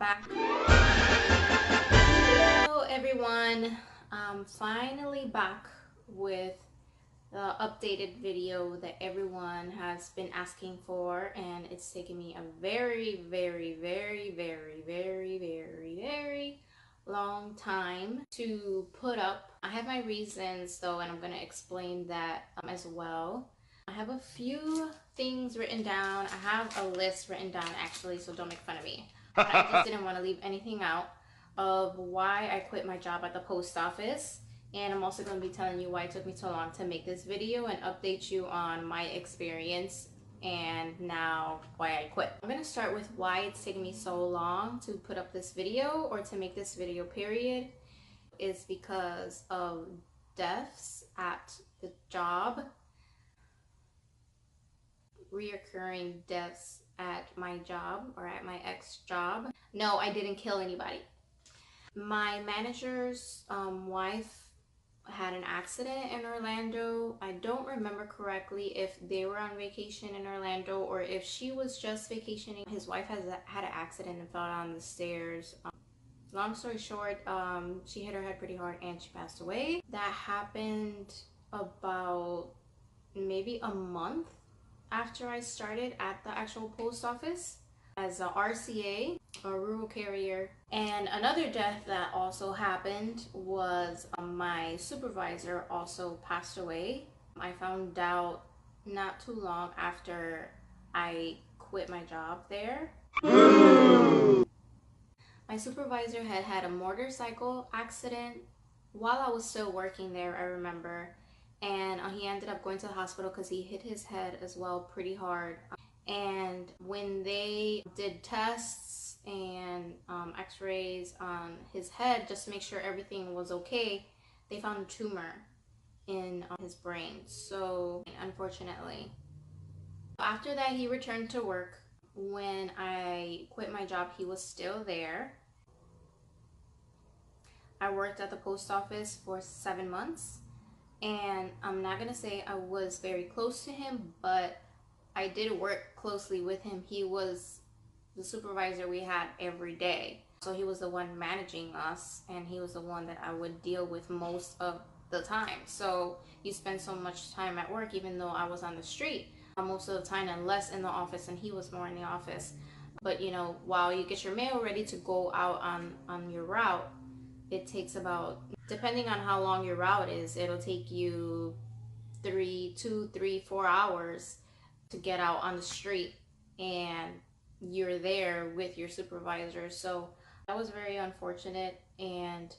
back. Hello everyone, I'm finally back with the updated video that everyone has been asking for, and it's taken me a very long time to put up. I have my reasons though, and I'm going to explain that as well. I have a few things written down. I have a list written down actually, so don't make fun of me. But I just didn't want to leave anything out of why I quit my job at the post office. And I'm also going to be telling you why it took me so long to make this video and update you on my experience and now why I quit. I'm going to start with why it's taken me so long to put up this video, or to make this video period, is because of deaths at the job. Reoccurring deaths at my job, or at my ex-job. No, I didn't kill anybody. My manager's wife had an accident in Orlando. I don't remember correctly if they were on vacation in Orlando or if she was just vacationing. His wife had an accident and fell down the stairs. Long story short, she hit her head pretty hard and she passed away. That happened about maybe a month after I started at the actual post office as a RCA, a rural carrier. And another death that also happened was my supervisor also passed away. I found out not too long after I quit my job there. My supervisor had had a motorcycle accident while I was still working there, I remember. And he ended up going to the hospital because he hit his head as well pretty hard. And when they did tests and x-rays on his head just to make sure everything was okay, they found a tumor in his brain. So unfortunately, after that he returned to work. When I quit my job, he was still there. I worked at the post office for 7 months, and I'm not gonna say I was very close to him, but I did work closely with him. He was the supervisor we had every day. So he was the one managing us, and he was the one that I would deal with most of the time. So you spend so much time at work, even though I was on the street most of the time and less in the office, and he was more in the office. But you know, while you get your mail ready to go out on your route, it takes about, depending on how long your route is, it'll take you 2, 3, 4 hours to get out on the street, and you're there with your supervisor. So that was very unfortunate, and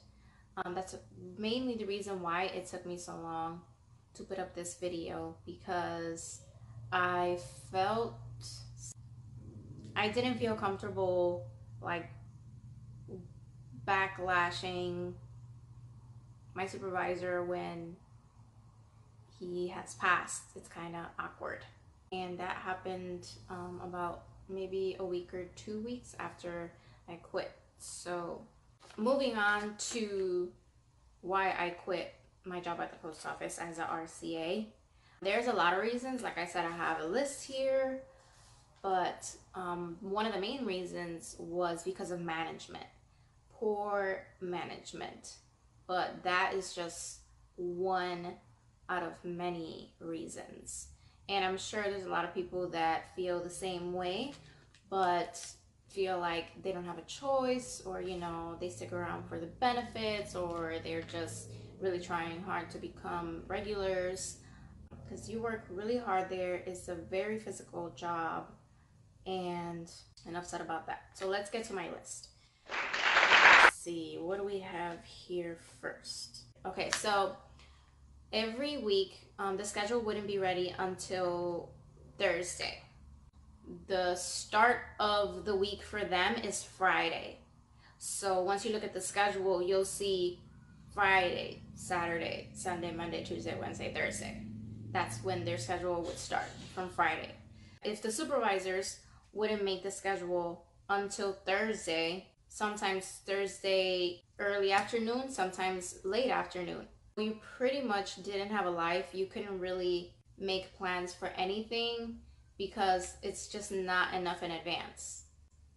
that's mainly the reason why it took me so long to put up this video, because I didn't feel comfortable like backlashing my supervisor when he has passed. It's kind of awkward. And that happened about maybe a week or 2 weeks after I quit. So moving on to why I quit my job at the post office as a RCA. There's a lot of reasons. Like I said, I have a list here, but one of the main reasons was because of management, poor management. But that is just one out of many reasons. And I'm sure there's a lot of people that feel the same way, but feel like they don't have a choice, or you know, they stick around for the benefits, or they're just really trying hard to become regulars, because you work really hard there. It's a very physical job, and enough said about that. So let's get to my list. Let's see, what do we have here first? Okay, so every week the schedule wouldn't be ready until Thursday. The start of the week for them is Friday. So once you look at the schedule, you'll see Friday, Saturday, Sunday, Monday, Tuesday, Wednesday, Thursday. That's when their schedule would start, from Friday. If the supervisors wouldn't make the schedule until Thursday, sometimes Thursday early afternoon, sometimes late afternoon, you pretty much didn't have a life. You couldn't really make plans for anything because it's just not enough in advance.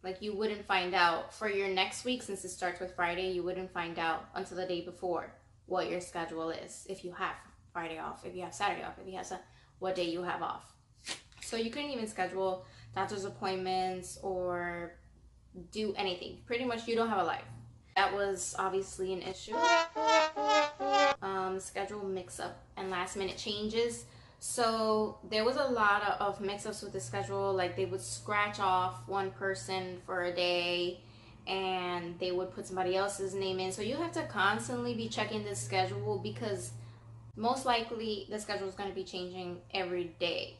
Like you wouldn't find out for your next week, since it starts with Friday, you wouldn't find out until the day before what your schedule is. If you have Friday off, if you have Saturday off, if you have what day you have off. So you couldn't even schedule doctor's appointments or do anything. Pretty much you don't have a life. That was obviously an issue. Schedule mix-up and last minute changes. So there was a lot of mix-ups with the schedule. Like they would scratch off one person for a day and they would put somebody else's name in. So you have to constantly be checking the schedule, because most likely the schedule is going to be changing every day,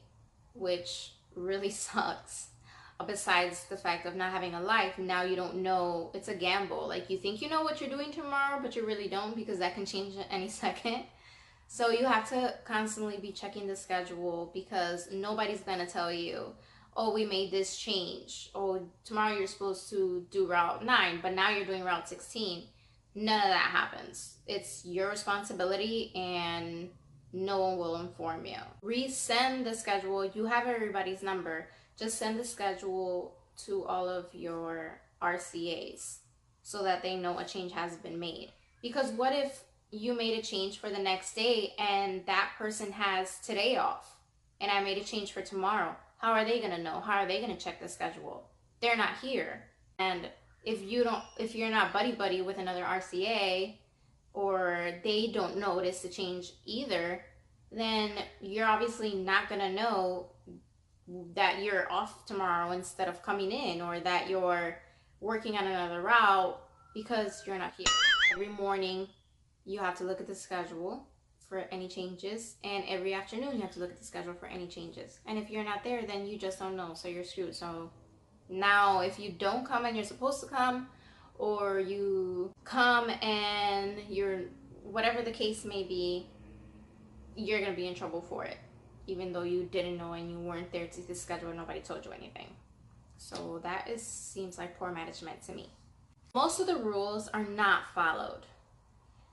which really sucks. Besides the fact of not having a life, now you don't know. It's a gamble. Like you think you know what you're doing tomorrow, but you really don't, because that can change at any second. So you have to constantly be checking the schedule, because nobody's gonna tell you, oh, we made this change. Oh, tomorrow you're supposed to do Route 9, but now you're doing Route 16. None of that happens. It's your responsibility and no one will inform you. Resend the schedule. You have everybody's number. Just send the schedule to all of your RCAs so that they know a change has been made. Because what if you made a change for the next day and that person has today off and I made a change for tomorrow? How are they gonna know? How are they gonna check the schedule? They're not here. And if you're not buddy with another RCA, or they don't notice the change either, then you're obviously not gonna know that you're off tomorrow instead of coming in, or that you're working on another route because you're not here. Every morning you have to look at the schedule for any changes, and every afternoon you have to look at the schedule for any changes. And if you're not there, then you just don't know, so you're screwed. So now if you don't come and you're supposed to come, or you come and you're, whatever the case may be, you're gonna be in trouble for it, even though you didn't know and you weren't there to the schedule and nobody told you anything. So that seems like poor management to me. Most of the rules are not followed.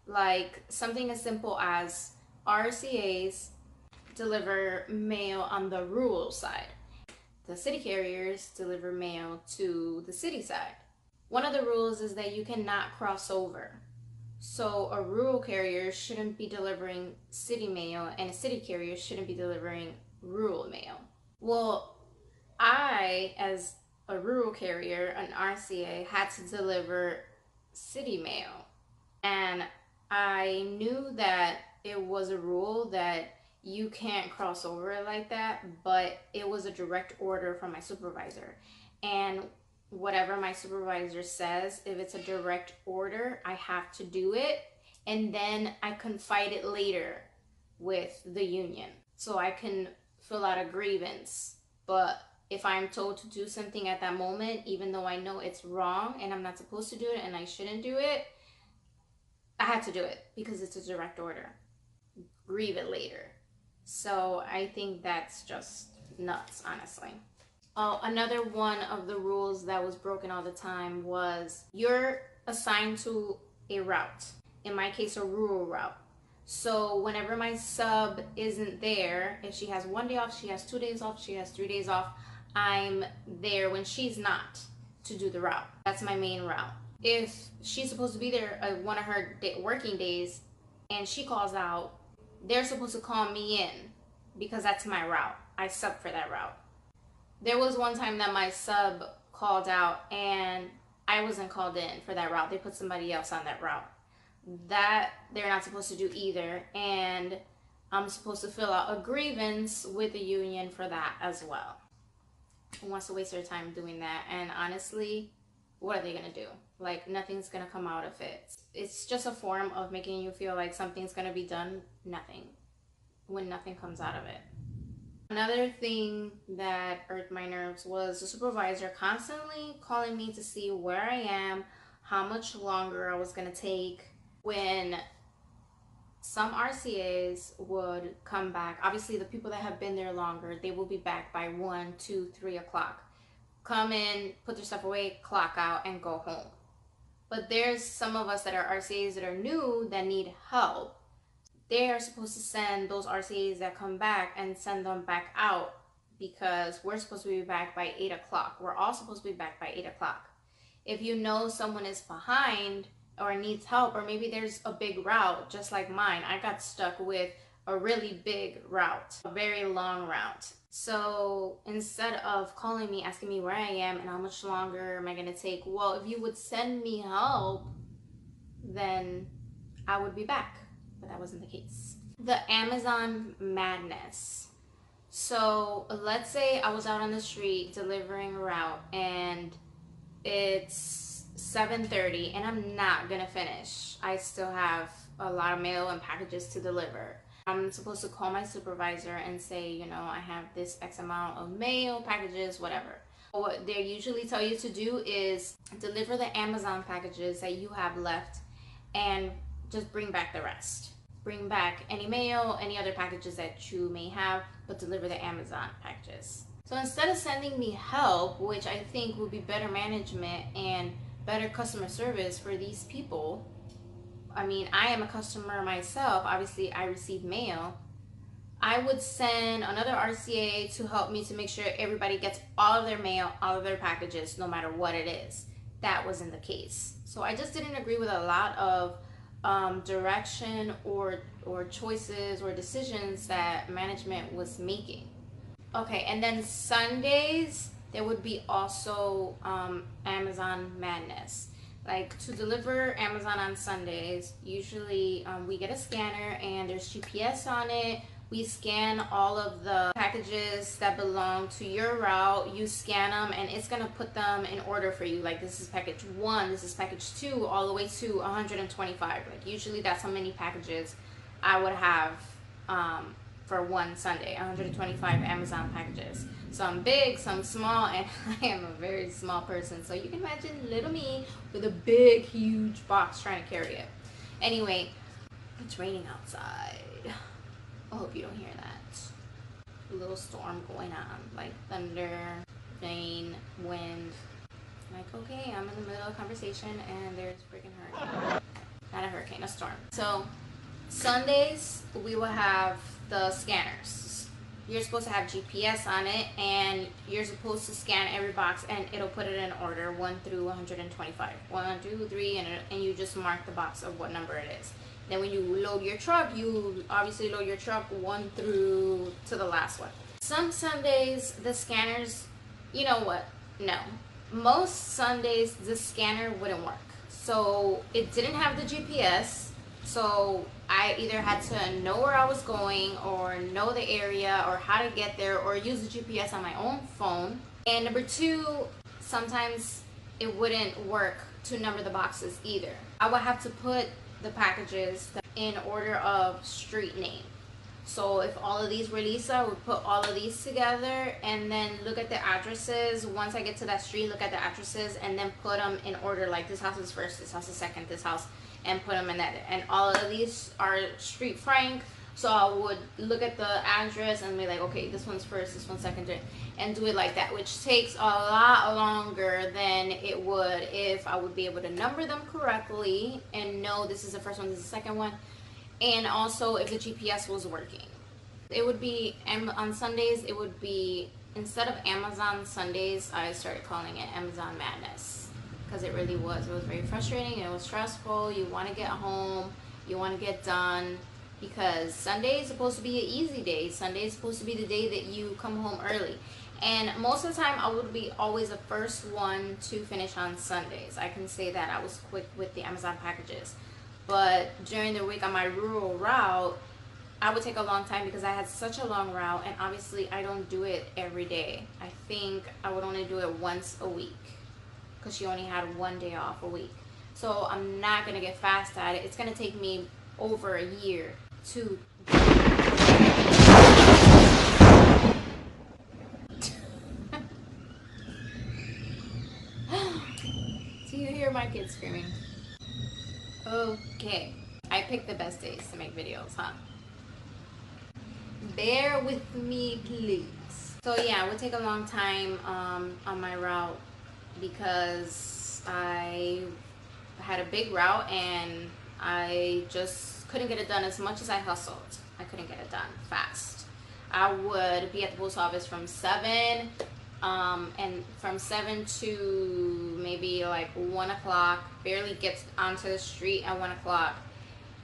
Like something as simple as RCAs deliver mail on the rural side. The city carriers deliver mail to the city side. One of the rules is that you cannot cross over. So a rural carrier shouldn't be delivering city mail, and a city carrier shouldn't be delivering rural mail. Well, I, as a rural carrier, an RCA, had to deliver city mail. And I knew that it was a rule that you can't cross over like that, but it was a direct order from my supervisor. And whatever my supervisor says, if it's a direct order, I have to do it. And then I confide it later with the union, so I can fill out a grievance. But if I'm told to do something at that moment, even though I know it's wrong and I'm not supposed to do it and I shouldn't do it, I had to do it because it's a direct order. Grieve it later. So I think that's just nuts, honestly. Oh, another one of the rules that was broken all the time was you're assigned to a route. In my case, a rural route. So whenever my sub isn't there, if she has 1 day off, she has 2 days off, she has 3 days off, I'm there when she's not to do the route. That's my main route. If she's supposed to be there one of her working days and she calls out, they're supposed to call me in because that's my route. I sub for that route. There was one time that my sub called out and I wasn't called in for that route. They put somebody else on that route. That they're not supposed to do either. And I'm supposed to fill out a grievance with the union for that as well. Who wants to waste their time doing that? And honestly, what are they going to do? Like, nothing's going to come out of it. It's just a form of making you feel like something's going to be done. Nothing. When nothing comes out of it. Another thing that irked my nerves was the supervisor constantly calling me to see where I am, how much longer I was going to take. When some RCAs would come back, obviously the people that have been there longer, they will be back by 1, 2, 3 o'clock. Come in, put their stuff away, clock out, and go home. But there's some of us that are RCAs that are new that need help. They are supposed to send those RCAs that come back and send them back out because we're supposed to be back by 8 o'clock. We're all supposed to be back by 8 o'clock. If you know someone is behind or needs help, or maybe there's a big route just like mine, I got stuck with a really big route, a very long route. So instead of calling me, asking me where I am and how much longer am I gonna take, well, if you would send me help, then I would be back. But that wasn't the case. The Amazon madness. So let's say I was out on the street delivering a route and it's 7:30 and I'm not gonna finish. I still have a lot of mail and packages to deliver. I'm supposed to call my supervisor and say, you know, I have this X amount of mail, packages, whatever. What they usually tell you to do is deliver the Amazon packages that you have left and just bring back the rest. Bring back any mail, any other packages that you may have, but deliver the Amazon packages. So instead of sending me help, which I think would be better management and better customer service for these people, I mean, I am a customer myself, obviously I receive mail, I would send another RCA to help me to make sure everybody gets all of their mail, all of their packages, no matter what it is. That wasn't the case. So I just didn't agree with a lot of direction or choices or decisions that management was making. Okay, and then Sundays, there would be also Amazon madness. Like to deliver Amazon on Sundays, usually we get a scanner and there's GPS on it. We scan all of the packages that belong to your route. You scan them and it's gonna put them in order for you. Like this is package 1, this is package 2, all the way to 125. Like usually that's how many packages I would have for one Sunday, 125 Amazon packages. Some big, some small, and I am a very small person. So you can imagine little me with a big, huge box trying to carry it. Anyway, it's raining outside. I hope you don't hear that. A little storm going on, like thunder, rain, wind. Like, okay, I'm in the middle of a conversation and there's a freaking hurricane. Not a hurricane, a storm. So Sundays, we will have the scanners. You're supposed to have GPS on it and you're supposed to scan every box and it'll put it in order 1 through 125. 1, 2, 3, and you just mark the box of what number it is. Then when you load your truck, you obviously load your truck 1 through to the last one. Some Sundays, the scanners, you know what? No. Most Sundays, the scanner wouldn't work. So it didn't have the GPS. So I either had to know where I was going or know the area or how to get there or use the GPS on my own phone. And number 2, sometimes it wouldn't work to number the boxes either. I would have to put the packages in order of street name. So if all of these were Lisa, I would put all of these together and then look at the addresses. Once I get to that street, look at the addresses and then put them in order, like this house is first, this house is second, this house, and put them in that. And all of these are street Frank, so I would look at the address and be like, okay, this one's first, this one's second, and do it like that, which takes a lot longer than it would if I would be able to number them correctly and know this is the first one, this is the second one, and also if the GPS was working. It would be, on Sundays, it would be, instead of Amazon Sundays, I started calling it Amazon Madness. Because it really was. It was very frustrating. It was stressful. You want to get home. You want to get done. Because Sunday is supposed to be an easy day. Sunday is supposed to be the day that you come home early. And most of the time, I would be always the first one to finish on Sundays. I can say that I was quick with the Amazon packages. But during the week on my rural route, I would take a long time because I had such a long route. And obviously, I don't do it every day. I think I would only do it once a week, because she only had 1 day off a week. So I'm not gonna get fast at it. It's gonna take me over a year to do you hear my kids screaming? Okay, I picked the best days to make videos, huh? Bear with me, please. So yeah, it would take a long time on my route because I had a big route and I just couldn't get it done as much as I hustled. I couldn't get it done fast. I would be at the post office from 7, and from 7 to maybe like 1 o'clock, barely gets onto the street at 1 o'clock.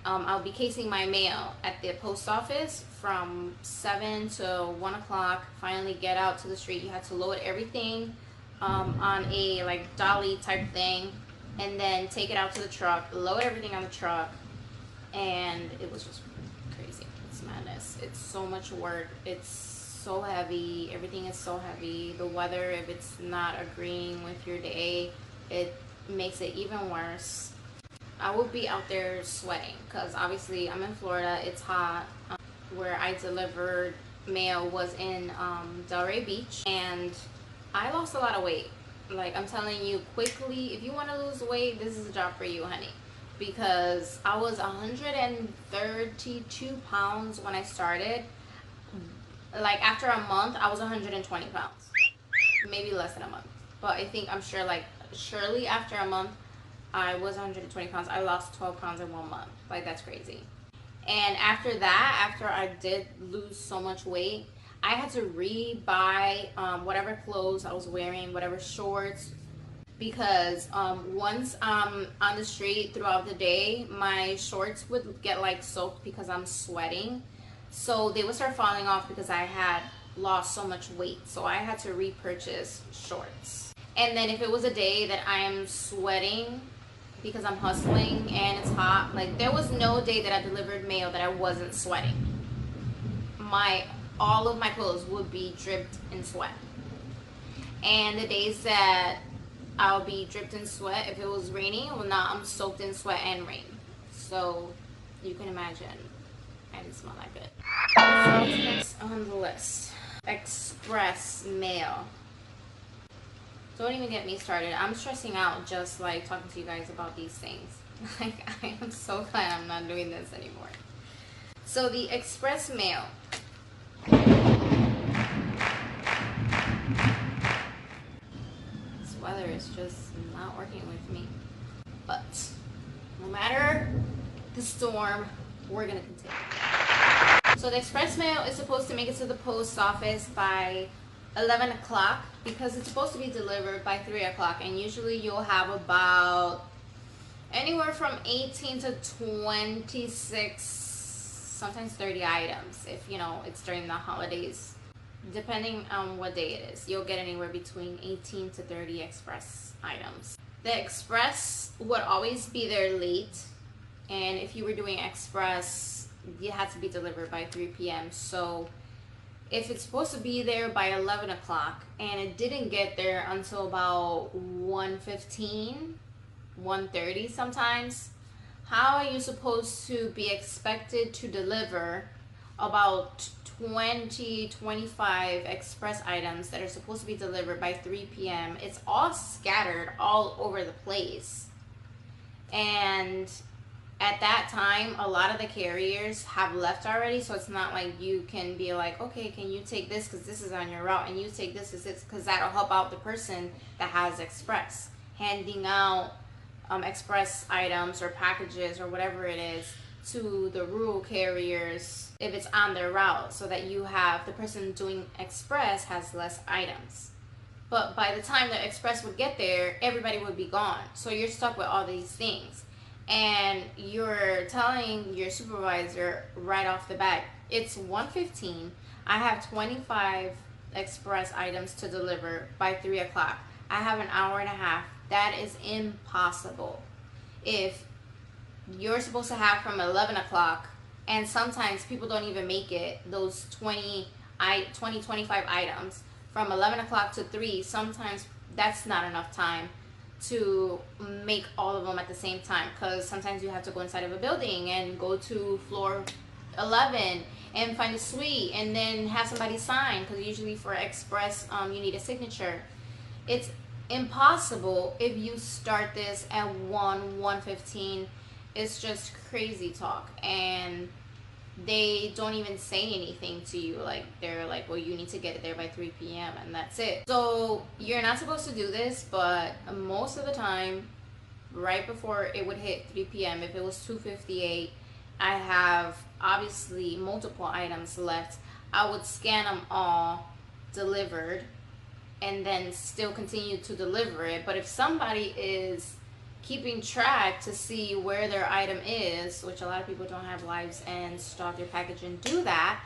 I'll be casing my mail at the post office from 7 to 1 o'clock. Finally get out to the street. You have to load everything on a like dolly type thing, and then take it out to the truck, load everything on the truck, and it was just crazy. It's madness. It's so much work. It's so heavy. Everything is so heavy. The weather, if it's not agreeing with your day, it makes it even worse. I would be out there sweating because obviously I'm in Florida. It's hot. Where I delivered mail was in Delray Beach, and I lost a lot of weight. Like, I'm telling you, quickly, if you want to lose weight, this is a job for you, honey. Because I was 132 pounds when I started. Like, after a month, I was 120 pounds. Maybe less than a month. But I'm sure, like, surely after a month, I was 120 pounds. I lost 12 pounds in 1 month. Like, that's crazy. And after that, after I did lose so much weight, I had to re-buy whatever clothes I was wearing, whatever shorts, because once I'm on the street throughout the day, my shorts would get like soaked because I'm sweating. So they would start falling off because I had lost so much weight. So I had to repurchase shorts. And then if it was a day that I am sweating because I'm hustling and it's hot, like there was no day that I delivered mail that I wasn't sweating. All of my clothes would be dripped in sweat. And the days that I'll be dripped in sweat, if it was raining, well, now I'm soaked in sweat and rain. So you can imagine I didn't smell that good. What's next on the list? Express mail. Don't even get me started. I'm stressing out just like talking to you guys about these things. Like, I am so glad I'm not doing this anymore. So the express mail. This weather is just not working with me. But no matter the storm, we're gonna continue. So the express mail is supposed to make it to the post office by 11 o'clock because it's supposed to be delivered by 3 o'clock, and usually you'll have about anywhere from 18 to 26, sometimes 30 items if it's during the holidays. Depending on what day it is, you'll get anywhere between 18 to 30 express items. The express would always be there late, and if you were doing express, you had to be delivered by 3 p.m. So if it's supposed to be there by 11 o'clock and it didn't get there until about 1:15, 1:30 sometimes, how are you supposed to be expected to deliver about 20, 25 express items that are supposed to be delivered by 3 p.m.? It's all scattered all over the place. And at that time, a lot of the carriers have left already, so it's not like you can be like, okay, can you take this because this is on your route, and you take this because that'll help out the person that has express, handing out express items or packages or whatever it is to the rural carriers if it's on their route, so that you have the person doing express has less items. But by the time the express would get there, everybody would be gone, so you're stuck with all these things. And you're telling your supervisor right off the bat, it's 1:15, I have 25 express items to deliver by 3 o'clock. I have an hour and a half. That is impossible. If you're supposed to have from 11 o'clock, and sometimes people don't even make it, those 25 items from 11 o'clock to 3, sometimes that's not enough time to make all of them at the same time, because sometimes you have to go inside of a building and go to floor 11 and find a suite and then have somebody sign, because usually for express you need a signature. It's impossible if you start this at 1:15. It's just crazy talk, and they don't even say anything to you. Like, they're like, well, you need to get it there by 3 p.m. and that's it. So you're not supposed to do this, but most of the time, right before it would hit 3 p.m., if it was 2:58, I have obviously multiple items left. I would scan them all, delivered, and then still continue to deliver it. But if somebody is keeping track to see where their item is, which a lot of people don't have lives and stop their package and do that,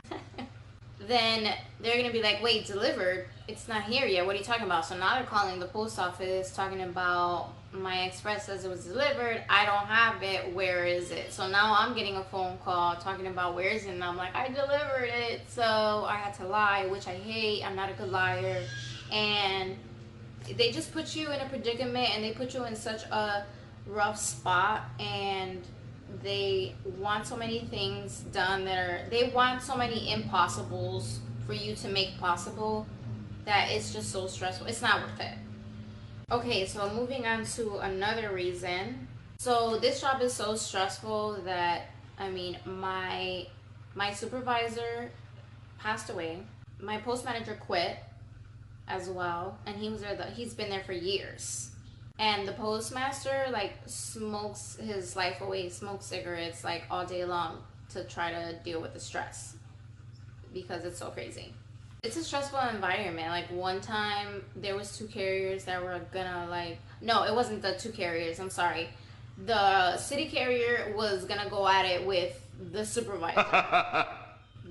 then they're gonna be like, wait, delivered? It's not here yet. What are you talking about? So now they're calling the post office talking about my express says it was delivered. I don't have it. Where is it? So now I'm getting a phone call talking about where is it, and I'm like, I delivered it. So I had to lie, which I hate. I'm not a good liar. And they just put you in a predicament, and they put you in such a rough spot, and they want so many things done they want so many impossibles for you to make possible, that it's just so stressful. It's not worth it. Okay, so moving on to another reason. So this job is so stressful that, I mean, my supervisor passed away. My post manager quit as well, and he's been there for years. And the postmaster like smokes his life away, smokes cigarettes like all day long to try to deal with the stress because it's so crazy. It's a stressful environment. Like one time there was two carriers that were gonna no, it wasn't the two carriers, I'm sorry. The city carrier was gonna go at it with the supervisor.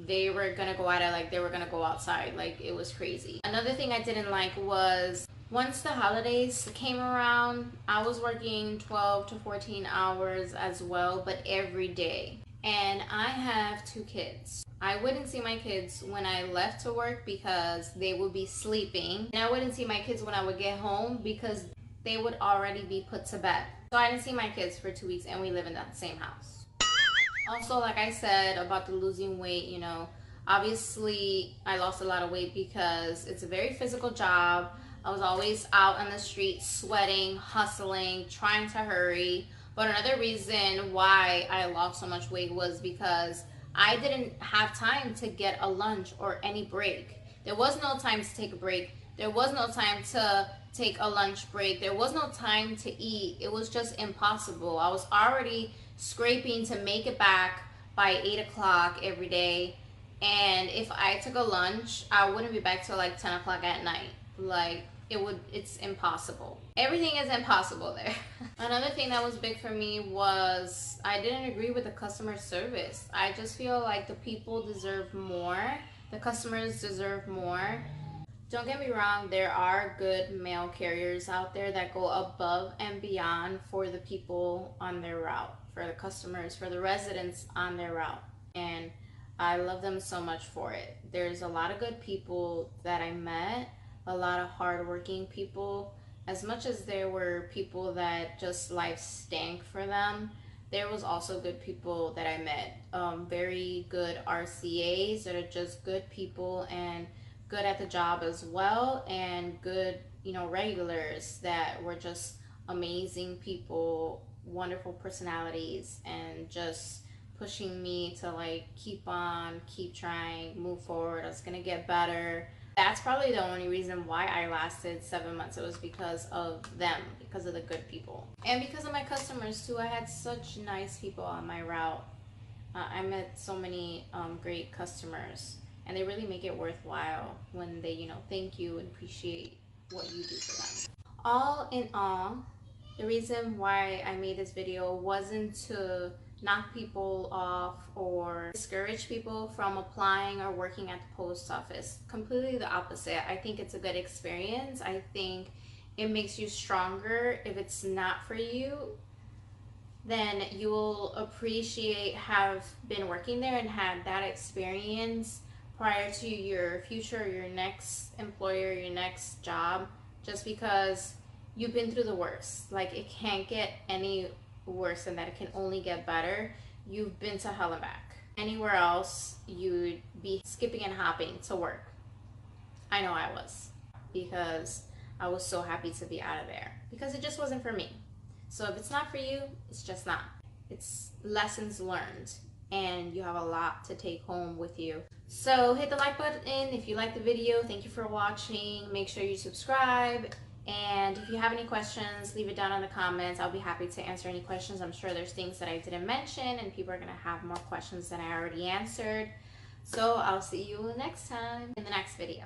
They were gonna go at it like they were gonna go outside. Like it was crazy. Another thing I didn't like was once the holidays came around, I was working 12 to 14 hours as well, but every day. And I have two kids. I wouldn't see my kids when I left to work because they would be sleeping. And I wouldn't see my kids when I would get home because they would already be put to bed. So I didn't see my kids for 2 weeks, and we live in the same house. Also, like I said about the losing weight, you know, obviously I lost a lot of weight because it's a very physical job. I was always out on the street sweating, hustling, trying to hurry. But another reason why I lost so much weight was because I didn't have time to get a lunch or any break. There was no time to take a break. There was no time to take a lunch break. There was no time to eat. It was just impossible. I was already scraping to make it back by 8 o'clock every day. And if I took a lunch, I wouldn't be back till like 10 o'clock at night. Like it's impossible. Everything is impossible there. Another thing that was big for me was I didn't agree with the customer service. I just feel like the people deserve more. The customers deserve more. Don't get me wrong, there are good mail carriers out there that go above and beyond for the people on their route, for the customers, for the residents on their route. And I love them so much for it. There's a lot of good people that I met, a lot of hardworking people. As much as there were people that just life stank for them, there was also good people that I met. Very good RCAs that are just good people and good at the job as well, and good, you know, regulars that were just amazing people, wonderful personalities, and just pushing me to like keep on, keep trying, move forward. I was gonna get better. That's probably the only reason why I lasted 7 months. It was because of them, because of the good people, and because of my customers too. I had such nice people on my route. I met so many great customers, and they really make it worthwhile when they, you know, thank you and appreciate what you do for them. All in all, the reason why I made this video wasn't to knock people off or discourage people from applying or working at the post office. Completely the opposite. I think it's a good experience. I think it makes you stronger. If it's not for you, then you will appreciate have been working there and had that experience prior to your future, your next employer, your next job, just because you've been through the worst. Like it can't get any worse than that. It can only get better. You've been to hell and back. Anywhere else, you'd be skipping and hopping to work. I know I was, because I was so happy to be out of there because it just wasn't for me. So if it's not for you, it's just not. It's lessons learned, and you have a lot to take home with you. So hit the like button if you like the video. Thank you for watching. Make sure you subscribe. And if you have any questions, leave it down in the comments. I'll be happy to answer any questions. I'm sure there's things that I didn't mention, and people are going to have more questions than I already answered. So I'll see you next time in the next video.